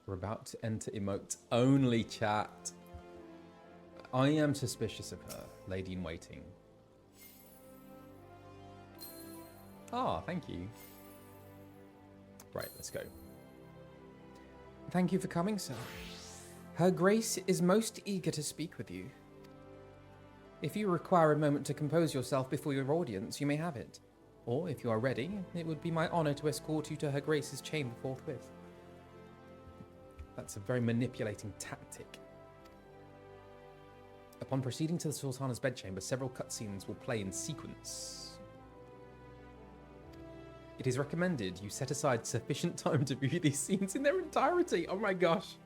We're about to enter emote only, chat. I am suspicious of her, lady in waiting. Ah, thank you. Right, let's go. Thank you for coming, sir. Her Grace is most eager to speak with you. If you require a moment to compose yourself before your audience, you may have it. Or, if you are ready, it would be my honor to escort you to Her Grace's chamber forthwith. That's a very manipulating tactic. Upon proceeding to the Sultana's bedchamber, several cutscenes will play in sequence. It is recommended you set aside sufficient time to view these scenes in their entirety. Oh my gosh.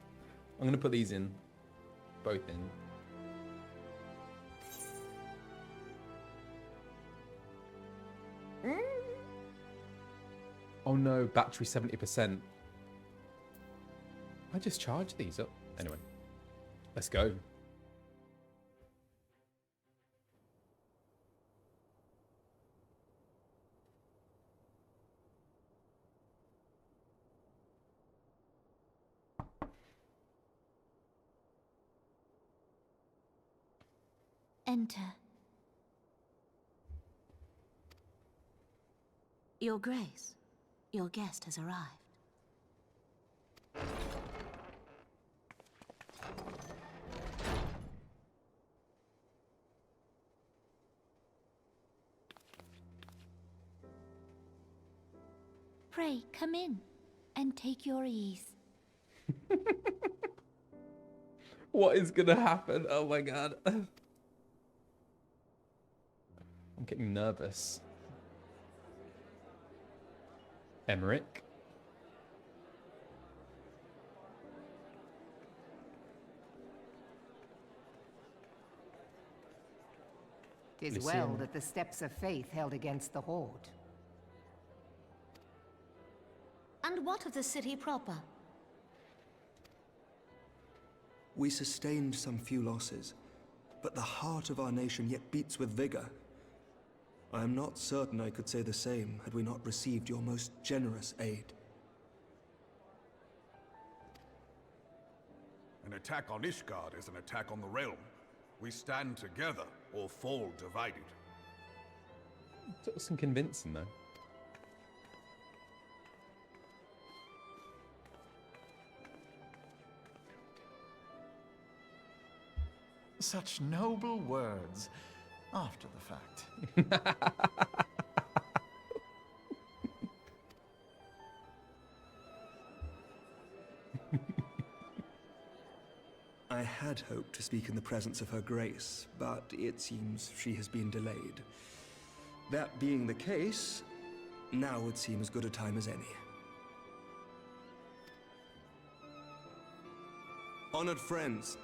I'm going to put these in. Both in. Oh no, battery 70%. I just charged these up. Anyway, let's go. Enter. Your Grace, your guest has arrived. Pray, come in and take your ease. What is gonna happen? Oh my god. I'm getting nervous. Emmerich. Tis well that the steps of faith held against the Horde. And what of the city proper? We sustained some few losses, but the heart of our nation yet beats with vigor. I am not certain I could say the same had we not received your most generous aid. An attack on Ishgard is an attack on the realm. We stand together or fall divided. Took some convincing though. Such noble words after the fact. I had hoped to speak in the presence of Her Grace, but it seems she has been delayed. That being the case, now would seem as good a time as any. Honored friends,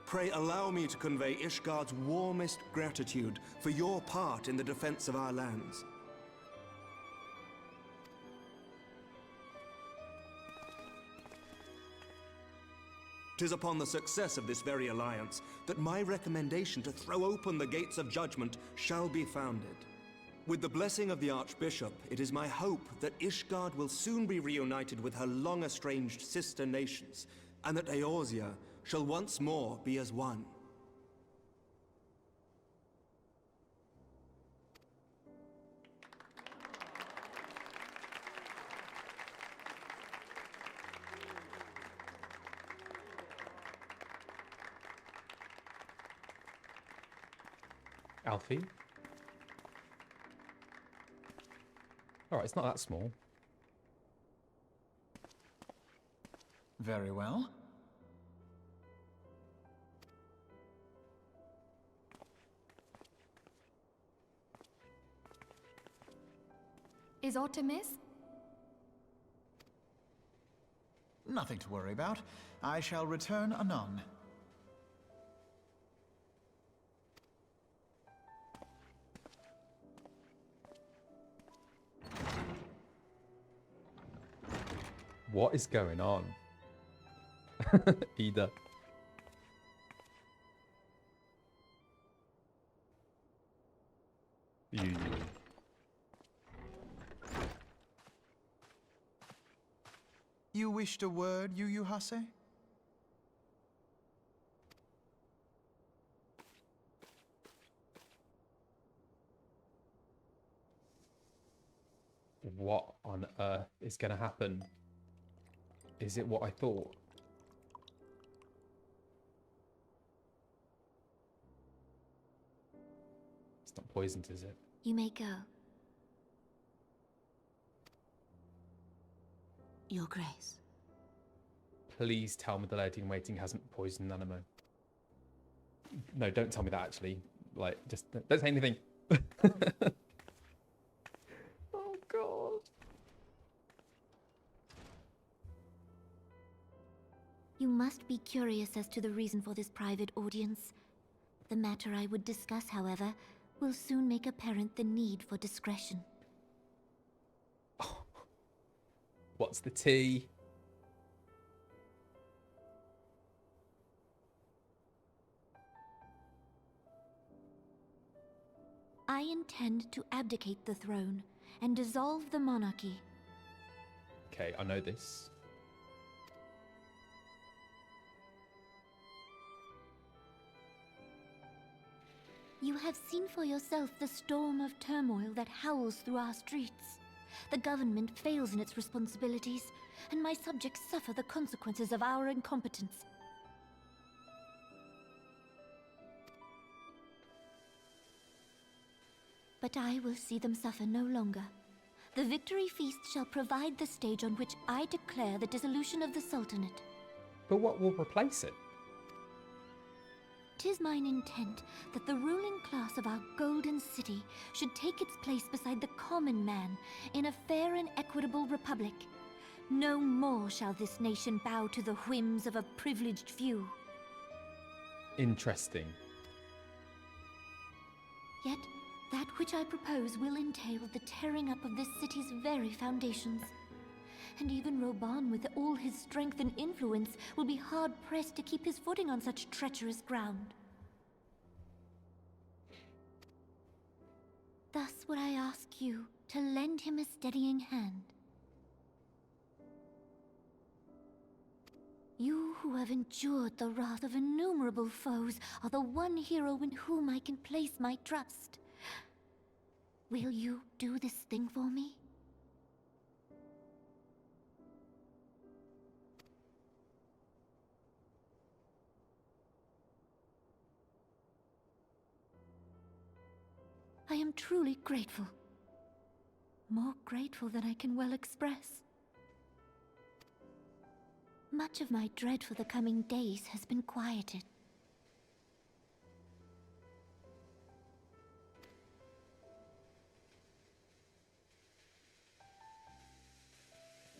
pray allow me to convey Ishgard's warmest gratitude for your part in the defense of our lands. 'Tis upon the success of this very alliance that my recommendation to throw open the gates of judgment shall be founded. With the blessing of the Archbishop, it is my hope that Ishgard will soon be reunited with her long-estranged sister nations, and that Eorzea shall once more be as one. Alfie. Alright, it's not that small. Very well. Is aught amiss? Nothing to worry about. I shall return anon. What is going on? Ida. You. You wished a word, Yu Hase? What on earth is going to happen? Is it what I thought? It's not poisoned, is it? You may go. Your Grace. Please tell me the lady in waiting hasn't poisoned Nanamo. No, don't tell me that, actually. Like, just don't say anything. Oh, God. You must be curious as to the reason for this private audience. The matter I would discuss, however, will soon make apparent the need for discretion. Oh. What's the tea? I intend to abdicate the throne and dissolve the monarchy. Okay, I know this. You have seen for yourself the storm of turmoil that howls through our streets. The government fails in its responsibilities, and my subjects suffer the consequences of our incompetence. But I will see them suffer no longer. The victory feast shall provide the stage on which I declare the dissolution of the Sultanate. But what will replace it? 'Tis mine intent that the ruling class of our golden city should take its place beside the common man in a fair and equitable republic. No more shall this nation bow to the whims of a privileged few. Interesting. Yet, that which I propose will entail the tearing up of this city's very foundations. And even Raubahn, with all his strength and influence, will be hard-pressed to keep his footing on such treacherous ground. Thus would I ask you to lend him a steadying hand. You who have endured the wrath of innumerable foes are the one hero in whom I can place my trust. Will you do this thing for me? I am truly grateful. More grateful than I can well express. Much of my dread for the coming days has been quieted.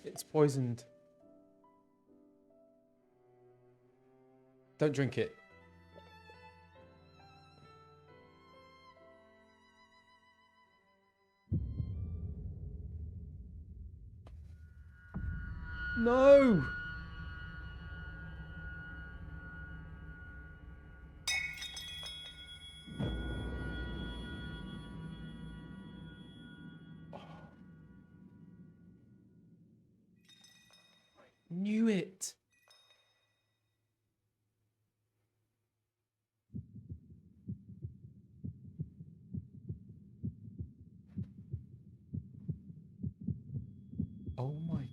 It's poisoned. Don't drink it. No! Knew it. Oh my god.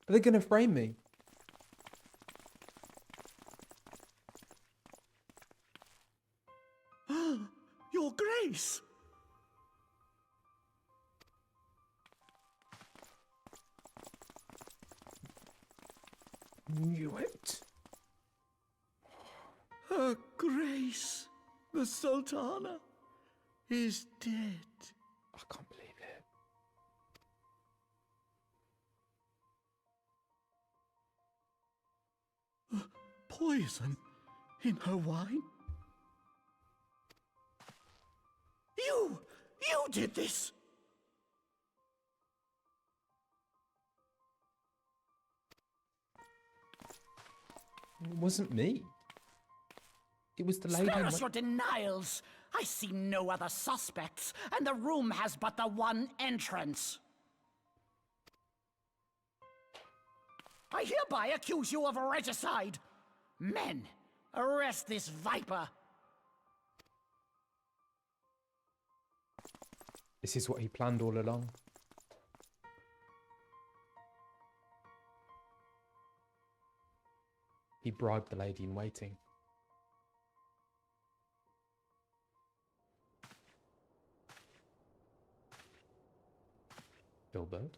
Are they gonna frame me? Your Grace! Knew it. Her Grace, the Sultana, is dead. I can't believe it. Poison in her wine? You did this! It wasn't me. It was the lady. Spare us your denials! I see no other suspects, and the room has but the one entrance. I hereby accuse you of regicide. Men, arrest this viper. This is what he planned all along. He bribed the lady in waiting. Ilberd?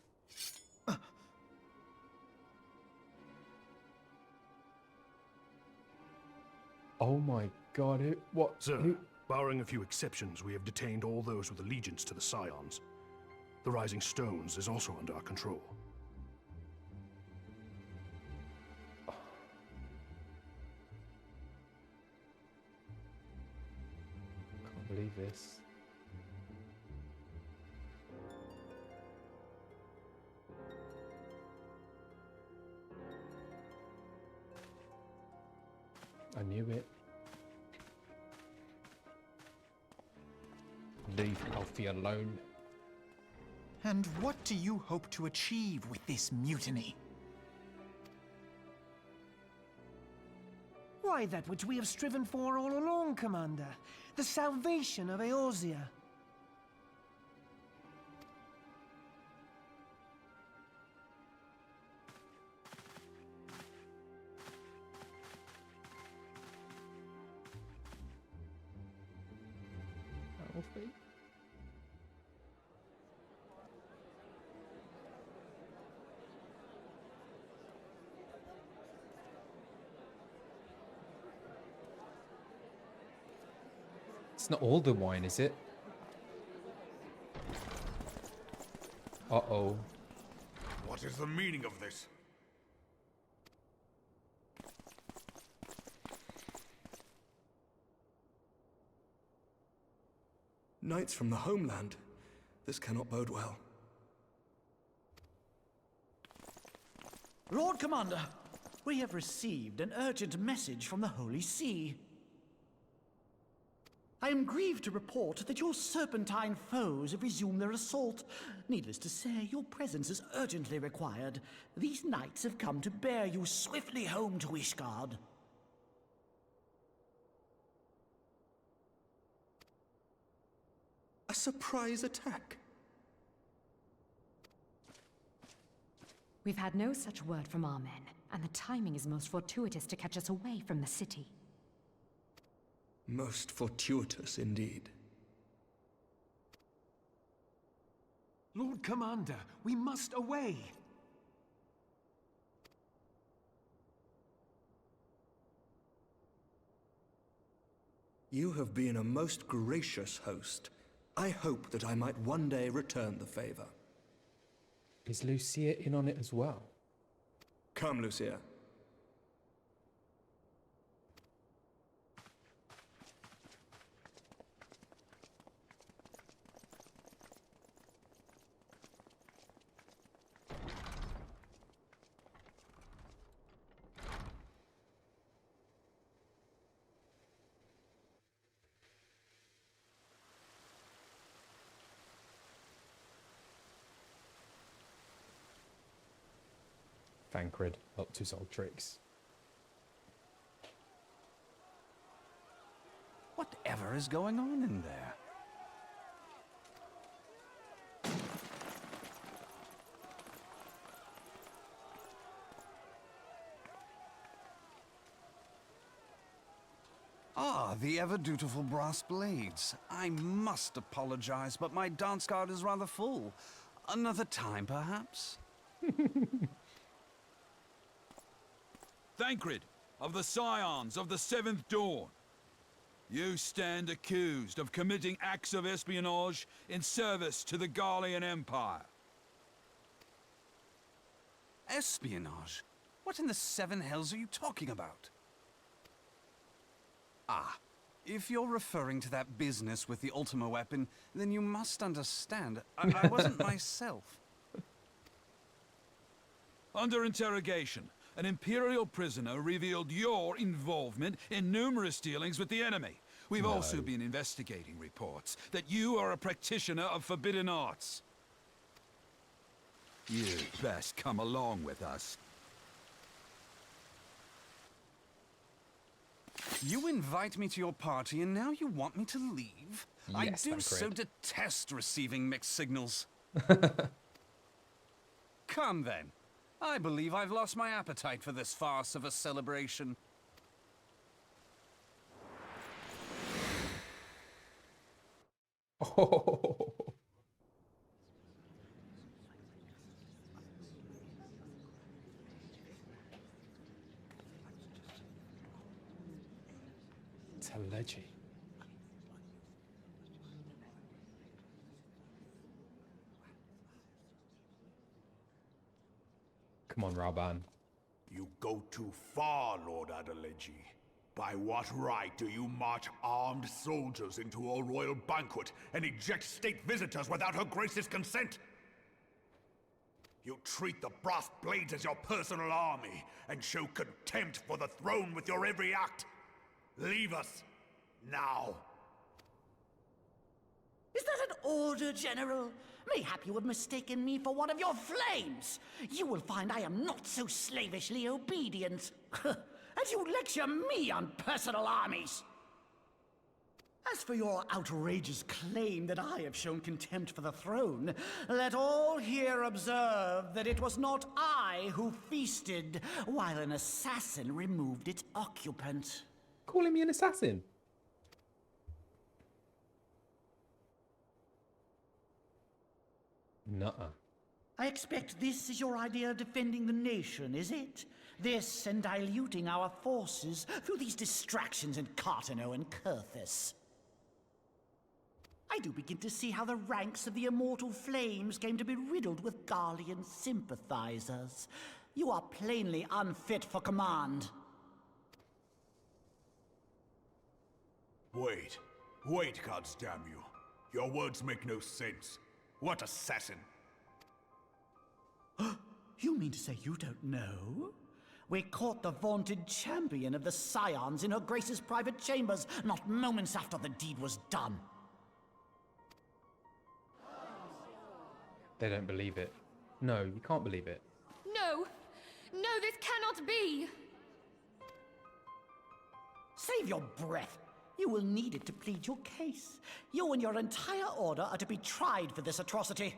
Oh my god, what? Sir, barring a few exceptions, we have detained all those with allegiance to the Scions. The Rising Stones is also under our control. Can't believe this. I knew it. Leave Alfie alone. And what do you hope to achieve with this mutiny? Why, that which we have striven for all along, Commander. The salvation of Eorzea. Alfie? It's not all the wine, is it? Uh-oh. What is the meaning of this? Knights from the homeland. This cannot bode well. Lord Commander, we have received an urgent message from the Holy See. I am grieved to report that your serpentine foes have resumed their assault. Needless to say, your presence is urgently required. These knights have come to bear you swiftly home to Ishgard. A surprise attack? We've had no such word from our men, and the timing is most fortuitous to catch us away from the city. Most fortuitous indeed. Lord Commander, we must away. You have been a most gracious host. I hope that I might one day return the favor. Is Lucia in on it as well? Come, Lucia. Thancred, up to his old tricks. Whatever is going on in there? Ah, the ever-dutiful brass blades. I must apologize, but my dance card is rather full. Another time, perhaps? Thancred, of the Scions of the Seventh Dawn. You stand accused of committing acts of espionage in service to the Garlean Empire. Espionage? What in the seven hells are you talking about? Ah, if you're referring to that business with the Ultima weapon, then you must understand, I wasn't myself. Under interrogation, an Imperial prisoner revealed your involvement in numerous dealings with the enemy. We've also been investigating reports that you are a practitioner of forbidden arts. You'd best come along with us. You invite me to your party and now you want me to leave? Yes, I do Thancred. so detest receiving mixed signals. Come then. I believe I've lost my appetite for this farce of a celebration. Oh. Telegy. Come on, Raubahn. You go too far, Lord Adeleji. By what right do you march armed soldiers into a royal banquet and eject state visitors without her grace's consent? You treat the brass blades as your personal army and show contempt for the throne with your every act. Leave us, now. Is that an order, General? Mayhap you have mistaken me for one of your flames. You will find I am not so slavishly obedient. And you lecture me on personal armies. As for your outrageous claim that I have shown contempt for the throne, let all here observe that it was not I who feasted while an assassin removed its occupant. Calling me an assassin? Nuh-uh. I expect this is your idea of defending the nation, is it? This and diluting our forces through these distractions in Cartano and Kurthis. I do begin to see how the ranks of the Immortal Flames came to be riddled with Garlean sympathizers. You are plainly unfit for command. Wait, goddamn you. Your words make no sense. What assassin? You mean to say you don't know? We caught the vaunted champion of the Scions in her Grace's private chambers, not moments after the deed was done. They don't believe it. No, you can't believe it. No! No, this cannot be! Save your breath. You will need it to plead your case. You and your entire order are to be tried for this atrocity.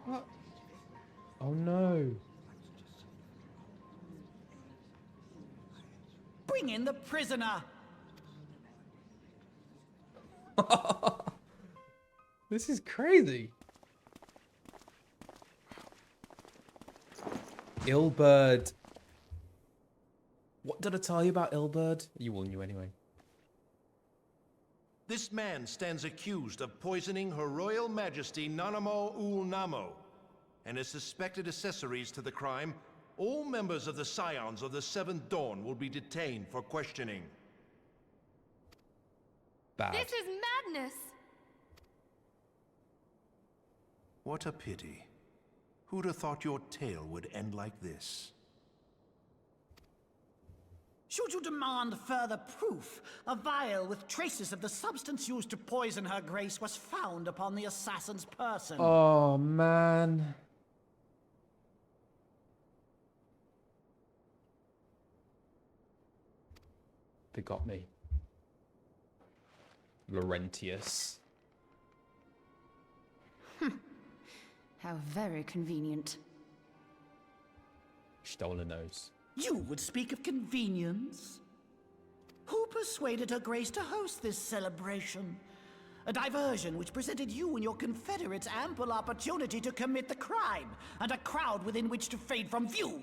What? Oh no. Bring in the prisoner! This is crazy. Ilberd. What did I tell you about Ilberd? You all knew anyway. This man stands accused of poisoning Her Royal Majesty Nanamo Ul Namo, and as suspected accessories to the crime, all members of the Scions of the Seventh Dawn will be detained for questioning. Bad. This is madness! What a pity. Who'd have thought your tale would end like this? Should you demand further proof, a vial with traces of the substance used to poison her grace was found upon the assassin's person. Oh, man. They got me. Laurentius. How very convenient. Stole a nose. You would speak of convenience? Who persuaded her grace to host this celebration? A diversion which presented you and your confederates ample opportunity to commit the crime, and a crowd within which to fade from view.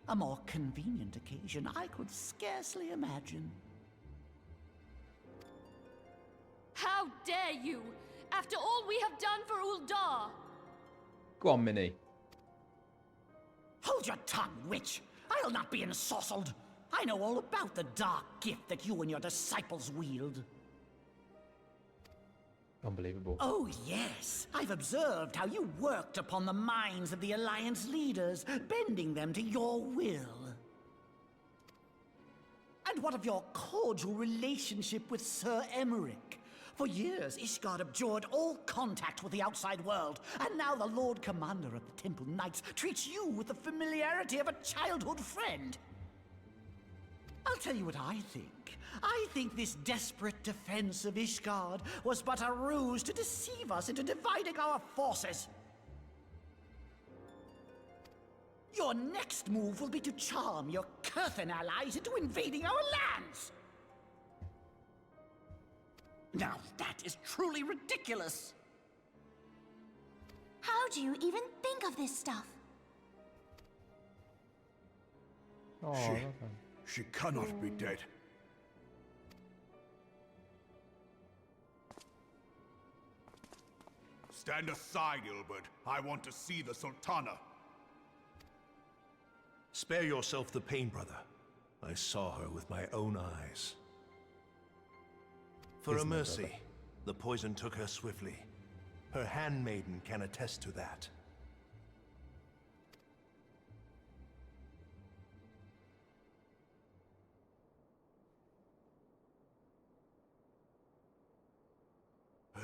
A more convenient occasion I could scarcely imagine. How dare you! After all we have done for Uldar! Go on, Minnie. Hold your tongue, witch! I'll not be ensorcelled! I know all about the dark gift that you and your disciples wield. Unbelievable. Oh, yes. I've observed how you worked upon the minds of the Alliance leaders, bending them to your will. And what of your cordial relationship with Sir Emmerich? For years, Ishgard abjured all contact with the outside world, and now the Lord Commander of the Temple Knights treats you with the familiarity of a childhood friend. I'll tell you what I think. I think this desperate defense of Ishgard was but a ruse to deceive us into dividing our forces. Your next move will be to charm your Kurthan allies into invading our lands. Now that is truly ridiculous. How do you even think of this stuff? Oh, She cannot be dead. Stand aside, Ilberd. I want to see the Sultana. Spare yourself the pain, brother. I saw her with my own eyes. For a mercy, the poison took her swiftly. Her handmaiden can attest to that.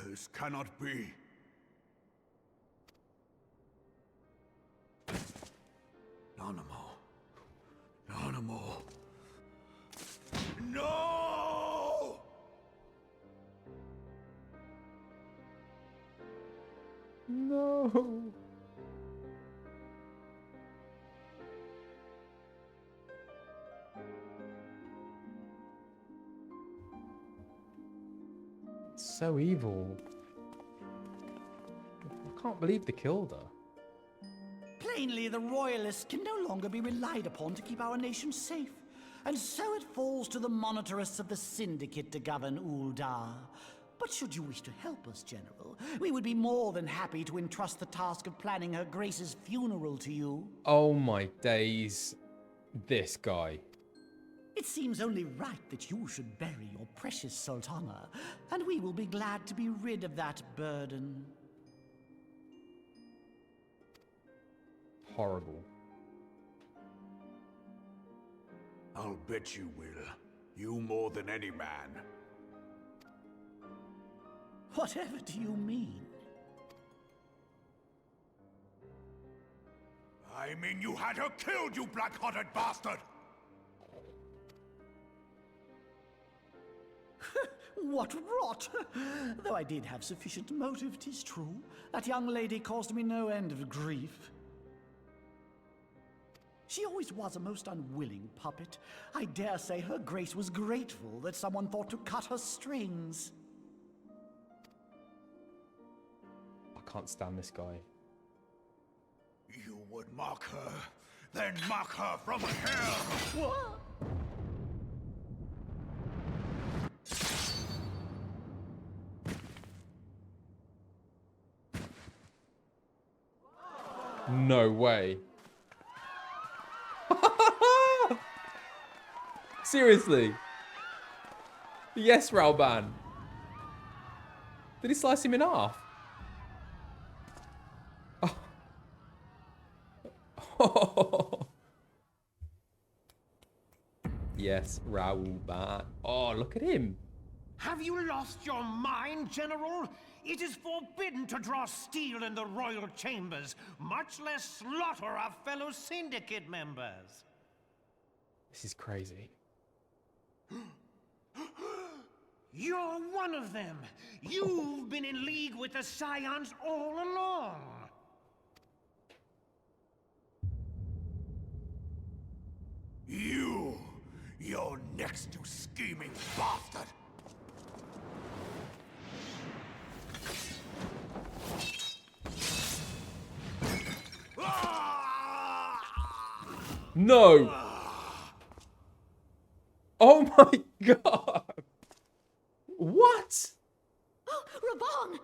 This cannot be. Nanamo. Nanamo. No! No. So evil. I can't believe they killed her. Plainly, the Royalists can no longer be relied upon to keep our nation safe. And so it falls to the monitorists of the Syndicate to govern Uldar. But should you wish to help us, General, we would be more than happy to entrust the task of planning Her Grace's funeral to you. Oh my days. This guy. It seems only right that you should bury your precious Sultana, and we will be glad to be rid of that burden. Horrible. I'll bet you will. You more than any man. Whatever do you mean? I mean you had her killed, you black-hearted bastard! What rot! Though I did have sufficient motive, 'tis true. That young lady caused me no end of grief. She always was a most unwilling puppet. I dare say Her Grace was grateful that someone thought to cut her strings. I can't stand this guy. You would mock her, then mock her from hell! What? No way. Seriously. Yes, Raubahn. Did he slice him in half? Oh. Yes, Raubahn. Oh, look at him. Have you lost your mind, General? It is forbidden to draw steel in the royal chambers, much less slaughter our fellow syndicate members. This is crazy. You're one of them. You've been in league with the Scions all along. You're next, you scheming bastard! No! Oh my god! What? Oh, Raubahn!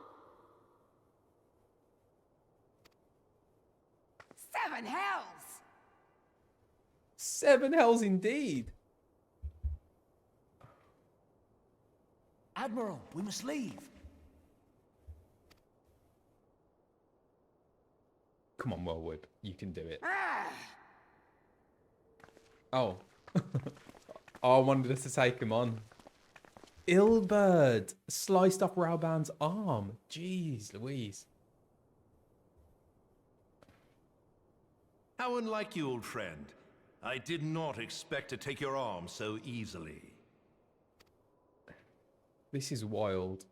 7 hells! 7 hells indeed. Admiral, we must leave. Come on, Whirlwhip. You can do it. Oh. Oh, I wanted us to take him on. Ilberd sliced off Raubahn's arm. Jeez Louise. How unlike you, old friend. I did not expect to take your arm so easily. This is wild.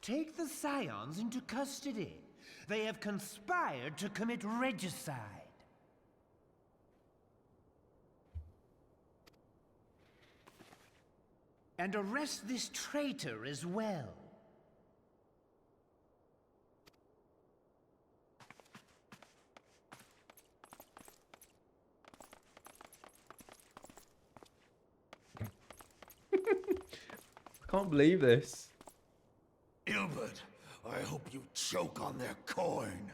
Take the Scions into custody. They have conspired to commit regicide. And arrest this traitor as well. I can't believe this. Ilberd, I hope you choke on their coin.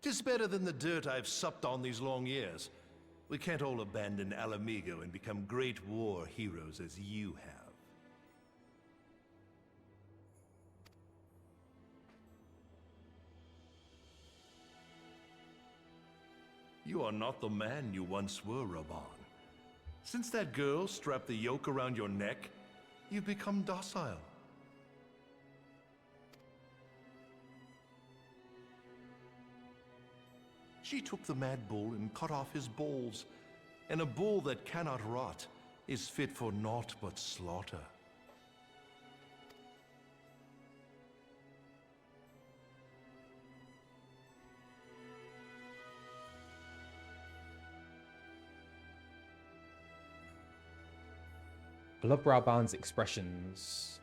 'Tis better than the dirt I've supped on these long years. We can't all abandon Alamigo and become great war heroes as you have. You are not the man you once were, Raubahn. Since that girl strapped the yoke around your neck, you've become docile. She took the mad bull and cut off his balls, and a bull that cannot rot is fit for naught but slaughter. I love Raubahn's expressions.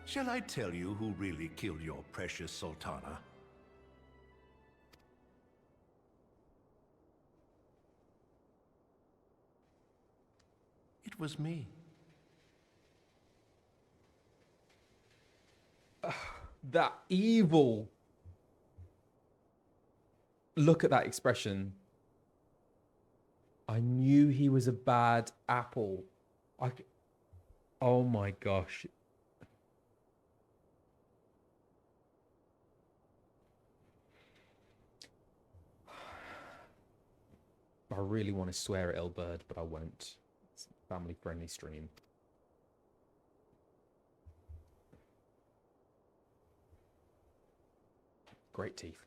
Shall I tell you who really killed your precious Sultana? It was me. That evil. Look at that expression. I knew he was a bad apple. Oh my gosh. I really want to swear at Ilberd, but I won't. It's a family-friendly stream. Great teeth.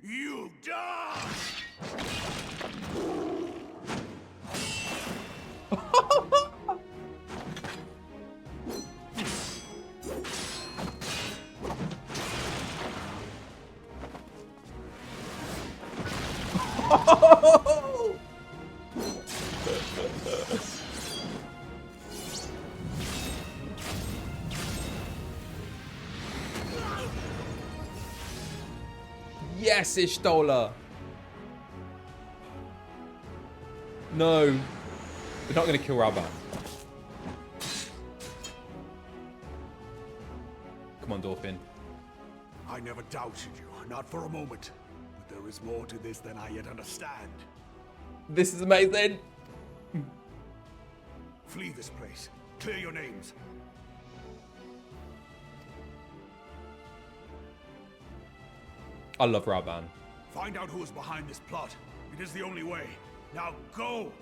You die! Yes, Ishtola. No. We're not going to kill Raubahn. Come on, Dolphin. I never doubted you, not for a moment. But there is more to this than I yet understand. This is amazing. Flee this place. Clear your names. I love Raubahn. Find out who is behind this plot. It is the only way. Now go!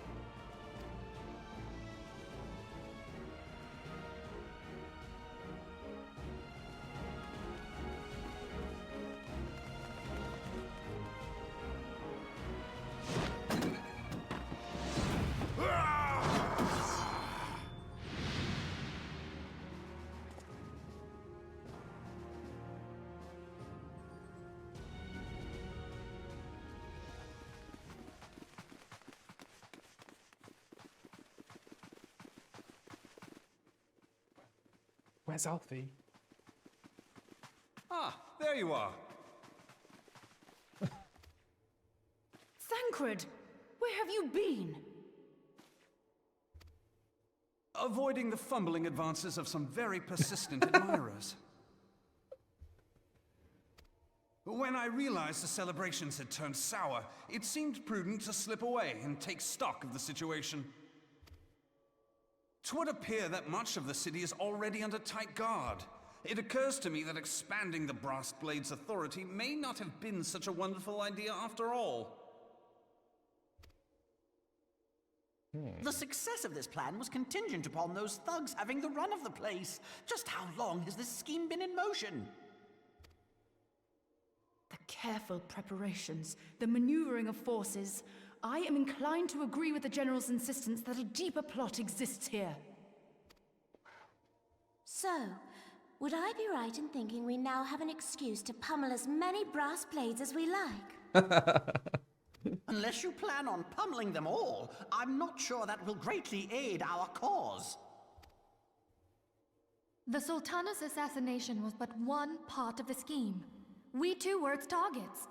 Where's Alfie? Ah, there you are. Thancred, where have you been? Avoiding the fumbling advances of some very persistent admirers. When I realized the celebrations had turned sour, it seemed prudent to slip away and take stock of the situation. 'Twould appear that much of the city is already under tight guard. It occurs to me that expanding the Brass Blade's authority may not have been such a wonderful idea after all. The success of this plan was contingent upon those thugs having the run of the place. Just how long has this scheme been in motion? The careful preparations, the maneuvering of forces. I am inclined to agree with the General's insistence that a deeper plot exists here. So, would I be right in thinking we now have an excuse to pummel as many brass blades as we like? Unless you plan on pummeling them all, I'm not sure that will greatly aid our cause. The Sultana's assassination was but one part of the scheme. We too were its targets.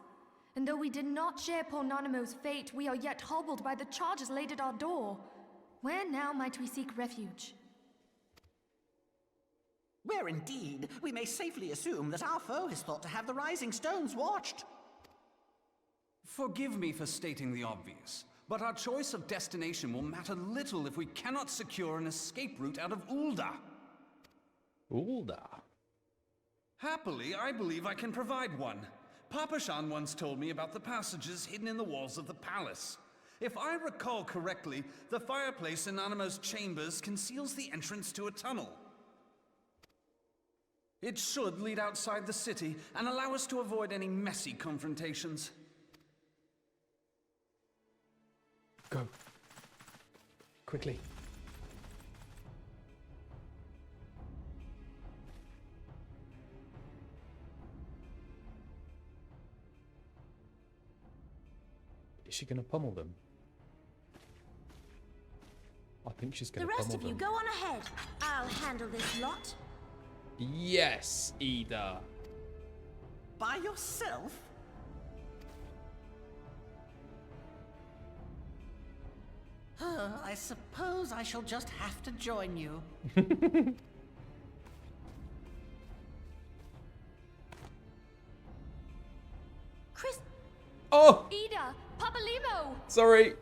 And though we did not share poor Nanamo's fate, we are yet hobbled by the charges laid at our door. Where now might we seek refuge? Where indeed, we may safely assume that our foe has thought to have the Rising Stones watched. Forgive me for stating the obvious, but our choice of destination will matter little if we cannot secure an escape route out of Ul'dah. Ul'dah? Happily, I believe I can provide one. Papashan once told me about the passages hidden in the walls of the palace. If I recall correctly, the fireplace in Nanamo's chambers conceals the entrance to a tunnel. It should lead outside the city and allow us to avoid any messy confrontations. Go. Quickly. Is she gonna pummel them? I think she's gonna pummel them. The rest of you go on ahead. I'll handle this lot. Yes, Ida. By yourself? I suppose I shall just have to join you. Chris. Oh! Ida! Papalimo! Sorry.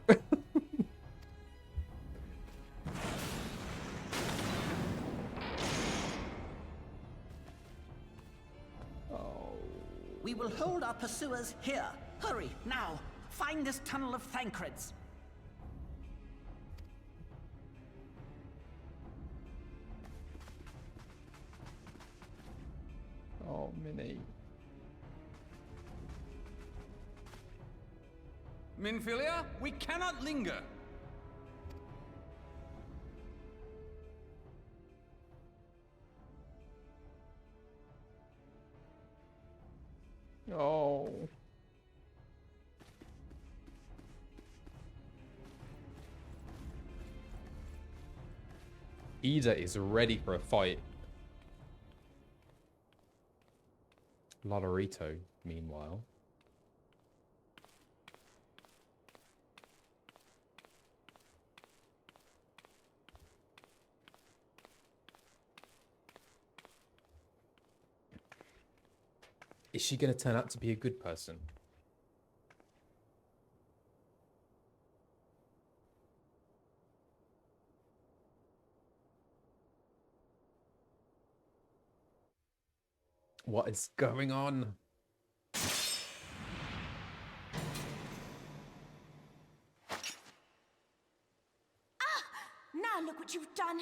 We will hold our pursuers here. Hurry, now. Find this tunnel of Thancred's. Oh, Minnie. Minfilia, we cannot linger. Oh. Ida is ready for a fight. Lodorito, meanwhile. Is she going to turn out to be a good person? What is going on? Now look what you've done.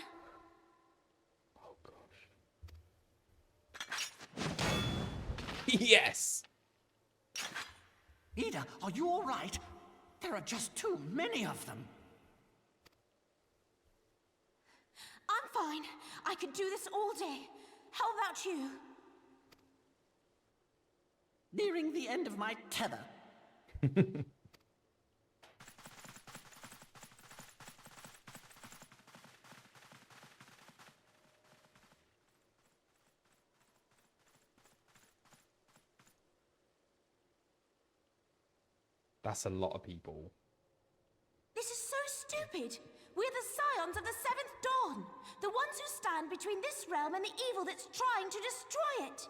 Oh gosh. Yes! Ida, are you all right? There are just too many of them. I'm fine. I could do this all day. How about you? Nearing the end of my tether. That's a lot of people. This is so stupid. We're the scions of the Seventh Dawn. The ones who stand between this realm and the evil that's trying to destroy it.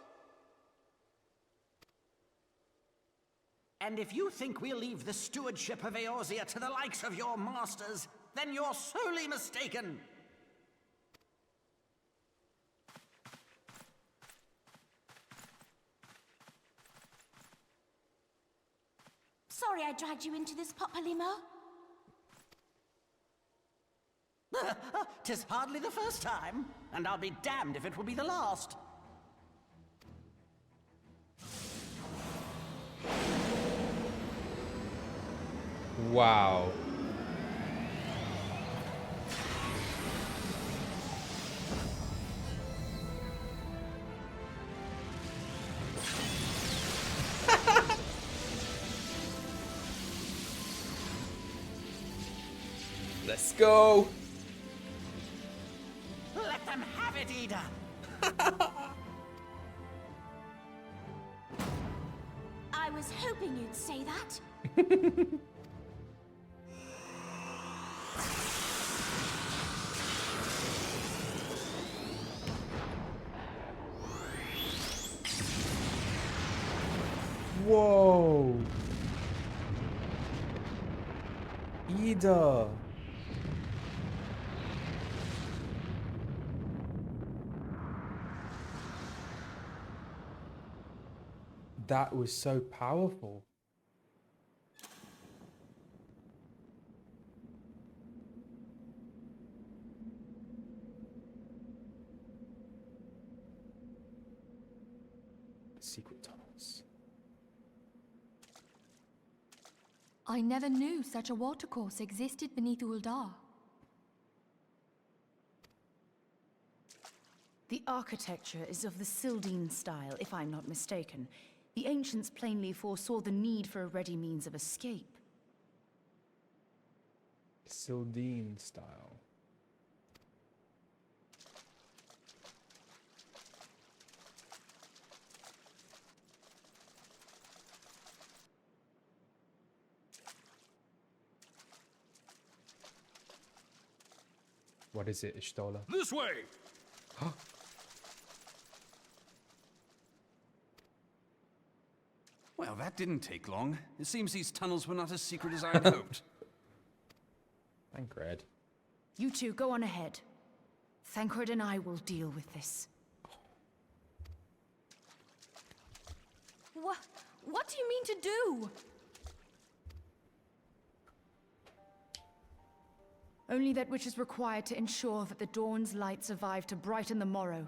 And if you think we'll leave the stewardship of Eorzea to the likes of your masters, then you're sorely mistaken. Sorry I dragged you into this, Papalymo. 'Tis hardly the first time, and I'll be damned if it will be the last. Wow. Let's go. Let them have it, Ida. I was hoping you'd say that. Whoa. Ida. That was so powerful. Secret tunnels. I never knew such a watercourse existed beneath Uldar. The architecture is of the Sildine style, if I'm not mistaken. The ancients plainly foresaw the need for a ready means of escape. Sildine style. What is it, Ishtola? This way! Well, that didn't take long. It seems these tunnels were not as secret as I had hoped. Thancred. You two go on ahead. Thancred and I will deal with this. What do you mean to do? Only that which is required to ensure that the dawn's light survive to brighten the morrow.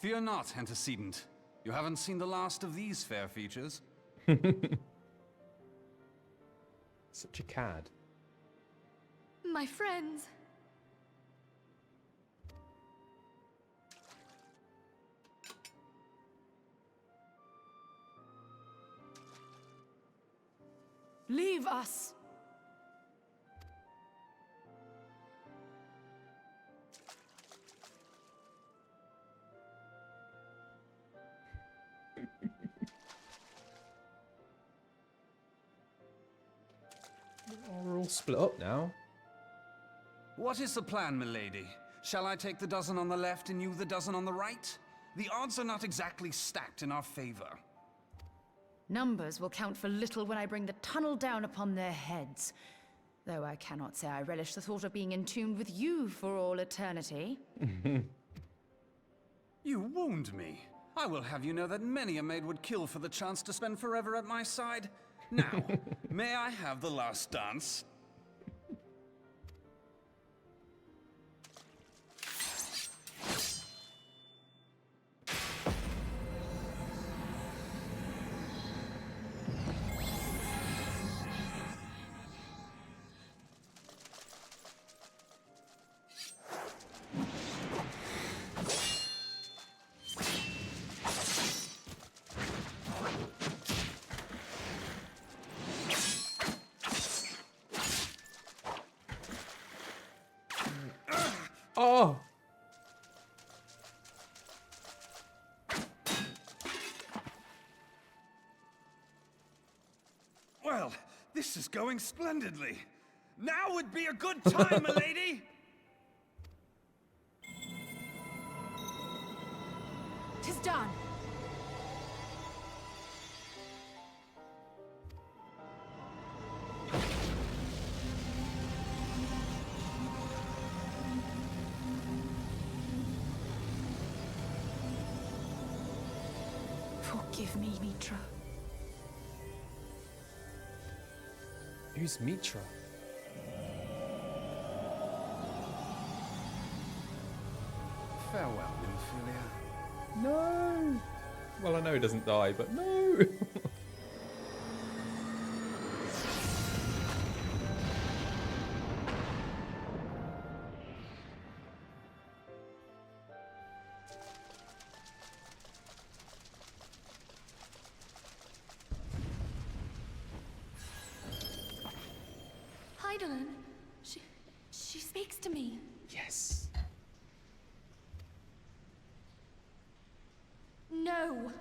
Fear not, antecedent. You haven't seen the last of these fair features. Such a cad. My friends. Leave us! We're all split up now. What is the plan, milady? Shall I take the dozen on the left and you the dozen on the right? The odds are not exactly stacked in our favor. Numbers will count for little when I bring the tunnel down upon their heads. Though I cannot say I relish the thought of being entombed with you for all eternity. You wound me. I will have you know that many a maid would kill for the chance to spend forever at my side. Now, may I have the last dance? Oh! Well, this is going splendidly. Now would be a good time, milady! 'Tis done. Forgive me, Mitra. Who's Mitra? Farewell, Minfilia. No! Well, I know he doesn't die, but no! Heidelin, she speaks to me. Yes. No.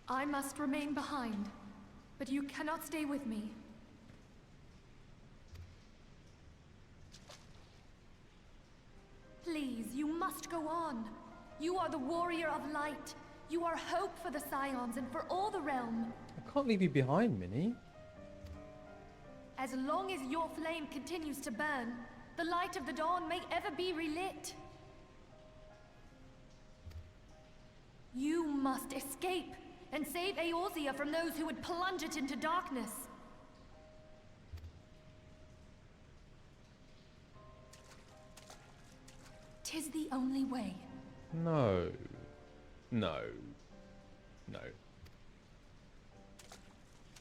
I must remain behind, but you cannot stay with me. Please, you must go on. You are the warrior of light. You are hope for the Scions and for all the realm. I can't leave you behind, Minnie. As long as your flame continues to burn, the light of the dawn may ever be relit. You must escape and save Eorzea from those who would plunge it into darkness. Tis the only way. No. No. No.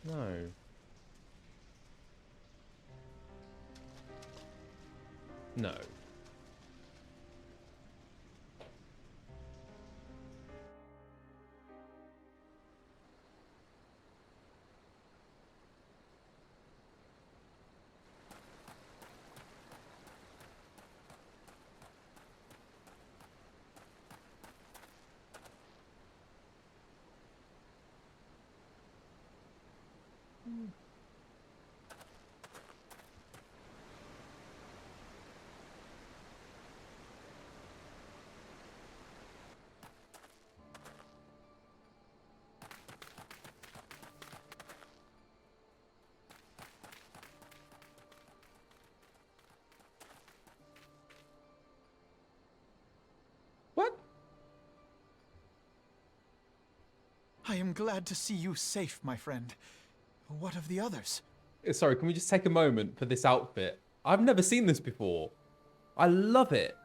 No. No. What? I am glad to see you safe, my friend. What of the others? Sorry, can we just take a moment for this outfit? I've never seen this before. I love it.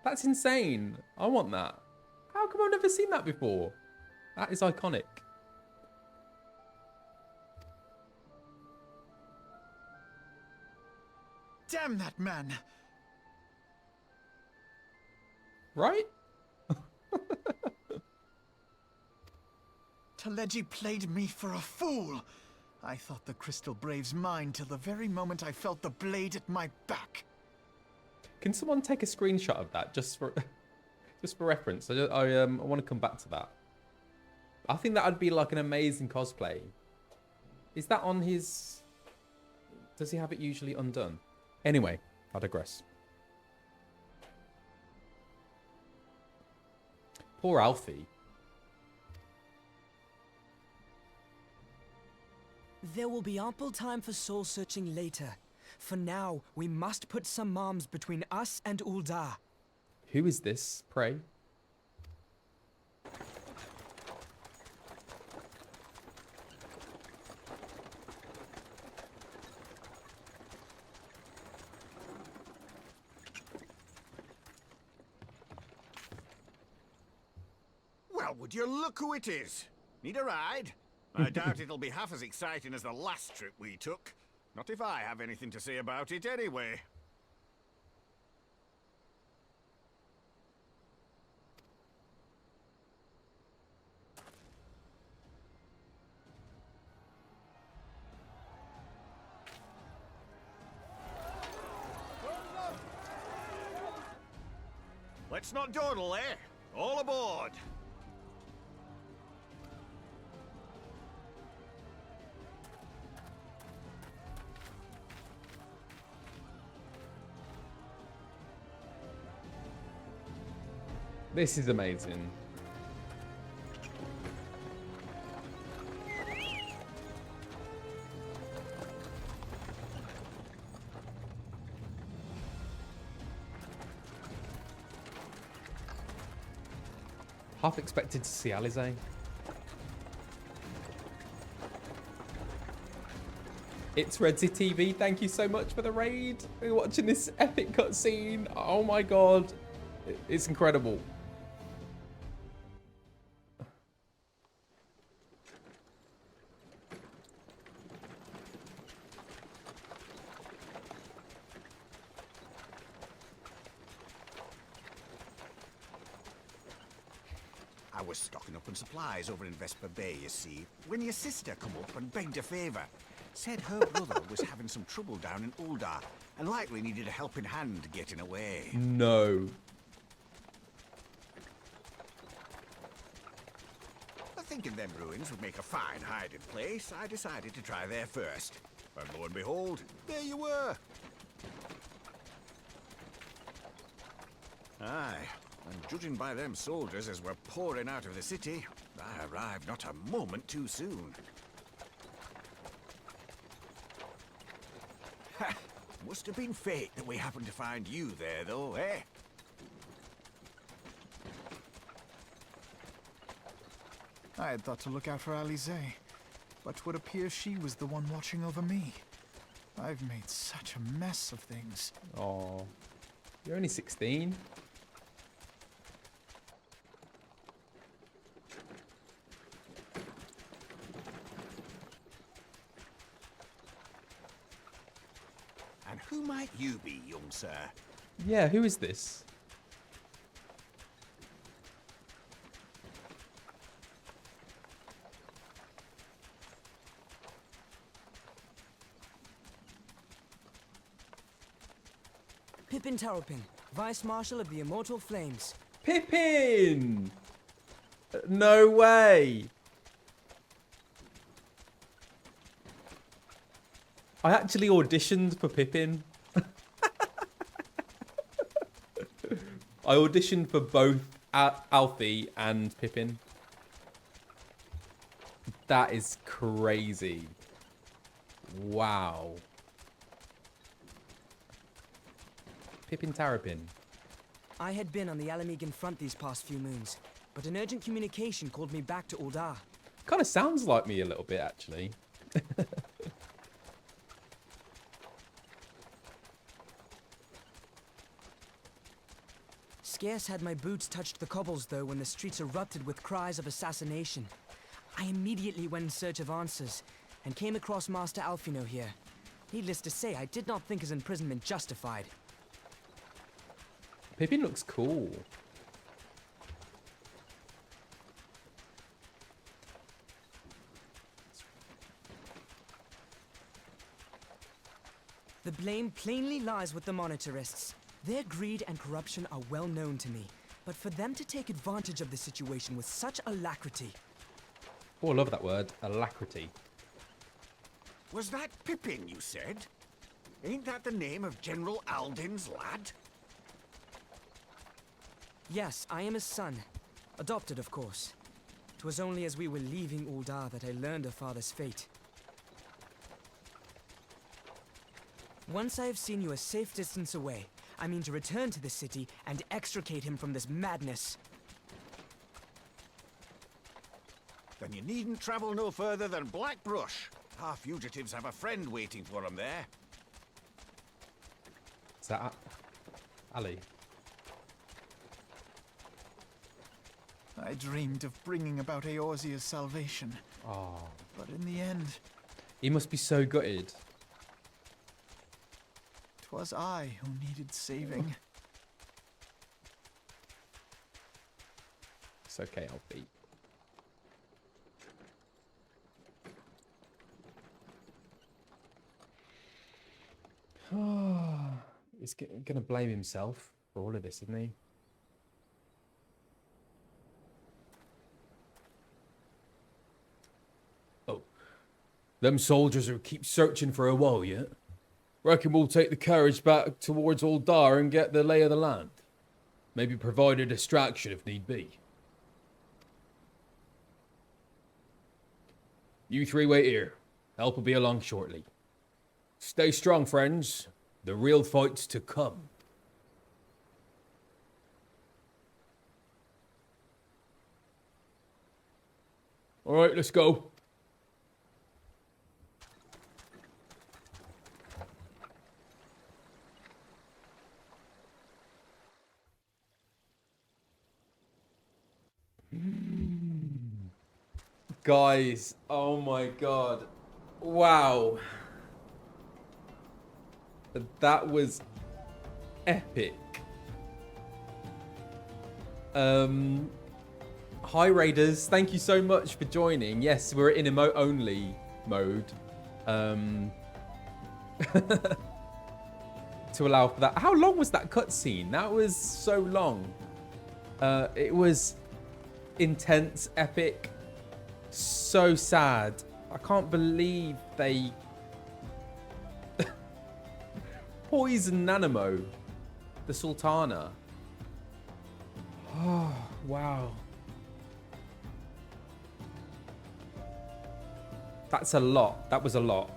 That's insane. I want that. How come I've never seen that before? That is iconic. Damn that man! Right? Thancred played me for a fool. I thought the Crystal Brave's mine till the very moment I felt the blade at my back. Can someone take a screenshot of that just for reference? I want to come back to that. I think that would be like an amazing cosplay. Is that on his... Does he have it usually undone? Anyway, I digress. Poor Alfie. There will be ample time for soul-searching later. For now, we must put some arms between us and Ul'dah. Who is this, pray? Well, would you look who it is? Need a ride? I doubt it'll be half as exciting as the last trip we took. Not if I have anything to say about it anyway. Let's not dawdle, eh? All aboard! This is amazing. Half expected to see Alize. It's Redzy TV. Thank you so much for the raid. We're watching this epic cutscene. Oh my god. It's incredible. I was stocking up on supplies over in Vesper Bay, you see, when your sister come up and begged a favour. Said her brother was having some trouble down in Uldar and likely needed a helping hand getting away. No. Thinking them ruins would make a fine hiding place, I decided to try there first. And lo and behold, there you were. Aye, and judging by them soldiers as were pouring out of the city, I arrived not a moment too soon. Ha! Must have been fate that we happened to find you there, though, eh? I had thought to look out for Alize, but would appear she was the one watching over me. I've made such a mess of things. Oh, you're only 16. And who might you be, young sir? Yeah, who is this? Pippin Taropin, Vice Marshal of the Immortal Flames. Pippin! No way! I actually auditioned for Pippin. I auditioned for both Alfie and Pippin. That is crazy. Wow. Pippin Taropin. I had been on the Alamegan front these past few moons, but an urgent communication called me back to Uldar. Kind of sounds like me a little bit, actually. Scarce had my boots touched the cobbles, though, when the streets erupted with cries of assassination. I immediately went in search of answers, and came across Master Alphinaud here. Needless to say, I did not think his imprisonment justified. Pippin looks cool. The blame plainly lies with the Monitarists. Their greed and corruption are well known to me, but for them to take advantage of the situation with such alacrity... Oh, I love that word, alacrity. Was that Pippin, you said? Ain't that the name of General Alden's lad? Yes, I am his son. Adopted, of course. 'Twas only as we were leaving Uldar that I learned of father's fate. Once I have seen you a safe distance away, I mean to return to the city and extricate him from this madness. Then you needn't travel no further than Blackbrush. Our fugitives have a friend waiting for them there. Is that Ali? I dreamed of bringing about Eorzea's salvation. Oh. But in the end... He must be so gutted. 'Twas I who needed saving. It's okay, I'll beat. He's gonna blame himself for all of this, isn't he? Oh. Them soldiers will keep searching for a while yet. Reckon we'll take the carriage back towards Uldar and get the lay of the land. Maybe provide a distraction if need be. You three wait here. Help will be along shortly. Stay strong, friends. The real fight's to come. All right, let's go. Guys, oh my god. Wow. That was epic. Hi Raiders, thank you so much for joining. Yes, we're in emote only mode. To allow for that. How long was that cutscene? That was so long. It was intense, epic, so sad. I can't believe they poisoned Nanamo, the Sultana. Oh, wow. That's a lot. That was a lot.